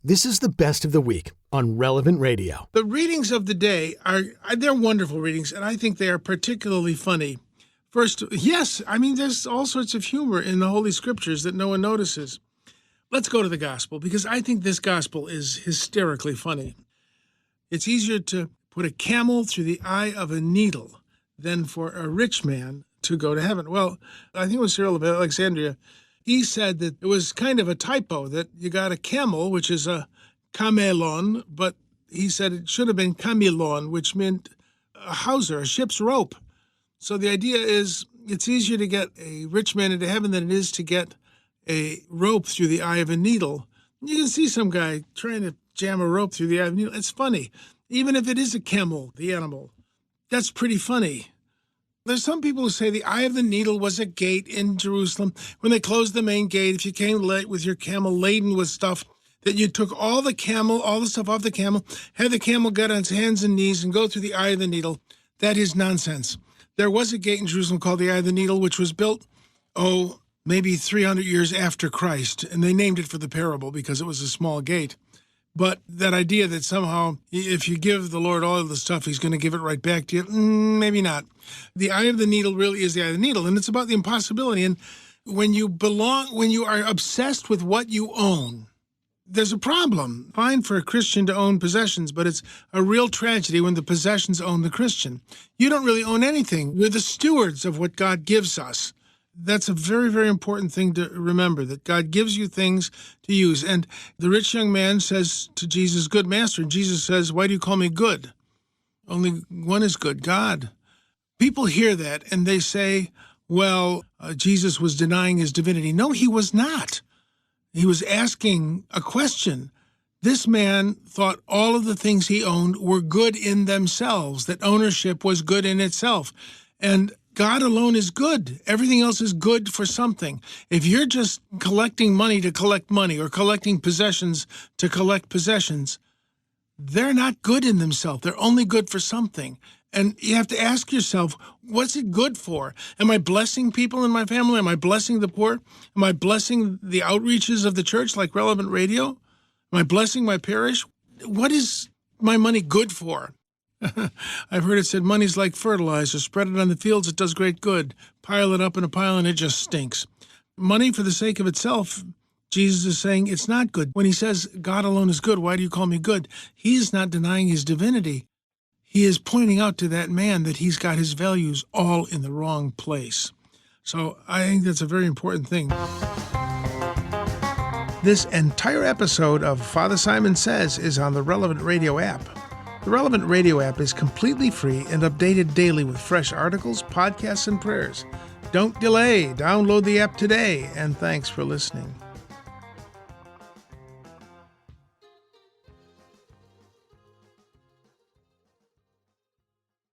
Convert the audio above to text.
This is the best of the week on Relevant Radio. The readings of the day they're wonderful readings, and I think they are particularly funny. First, yes, there's all sorts of humor in the Holy Scriptures that no one notices. Let's go to the gospel, because I think this gospel is hysterically funny. It's easier to put a camel through the eye of a needle than for a rich man to go to heaven. Well, I think it was Cyril of Alexandria. He said that it was kind of a typo, that you got a camel, which is a camelon, but he said it should have been camelon, which meant a hawser, a ship's rope. So the idea is it's easier to get a rich man into heaven than it is to get a rope through the eye of a needle. You can see some guy trying to jam a rope through the eye of a needle. It's funny. Even if it is a camel, the animal, that's pretty funny. There's some people who say the eye of the needle was a gate in Jerusalem. When they closed the main gate, if you came late with your camel laden with stuff, that you took all the stuff off the camel, had the camel get on its hands and knees and go through the eye of the needle. That is nonsense. There was a gate in Jerusalem called the Eye of the Needle, which was built, maybe 300 years after Christ, and they named it for the parable because it was a small gate. But that idea that somehow if you give the Lord all of the stuff, he's going to give it right back to you, maybe not. The eye of the needle really is the eye of the needle, and it's about the impossibility. And when you are obsessed with what you own, there's a problem. Fine for a Christian to own possessions, but it's a real tragedy when the possessions own the Christian. You don't really own anything. We're the stewards of what God gives us. That's a very, very important thing to remember, that God gives you things to use. And the rich young man says to Jesus, "Good master." And Jesus says, "Why do you call me good? Only one is good, God." People hear that and they say, well, Jesus was denying his divinity. No, he was not. He was asking a question. This man thought all of the things he owned were good in themselves, that ownership was good in itself. And God alone is good. Everything else is good for something. If you're just collecting money to collect money or collecting possessions to collect possessions, they're not good in themselves. They're only good for something. And you have to ask yourself, what's it good for? Am I blessing people in my family? Am I blessing the poor? Am I blessing the outreaches of the church like Relevant Radio? Am I blessing my parish? What is my money good for? I've heard it said money's like fertilizer. Spread it on the fields, it does great good. Pile it up in a pile and it just stinks. Money for the sake of itself, Jesus is saying it's not good. When he says God alone is good, why do you call me good? He is not denying his divinity. He is pointing out to that man that he's got his values all in the wrong place. So I think that's a very important thing. This entire episode of Father Simon Says is on the Relevant Radio app. The Relevant Radio app is completely free and updated daily with fresh articles, podcasts, and prayers. Don't delay. Download the app today, and thanks for listening.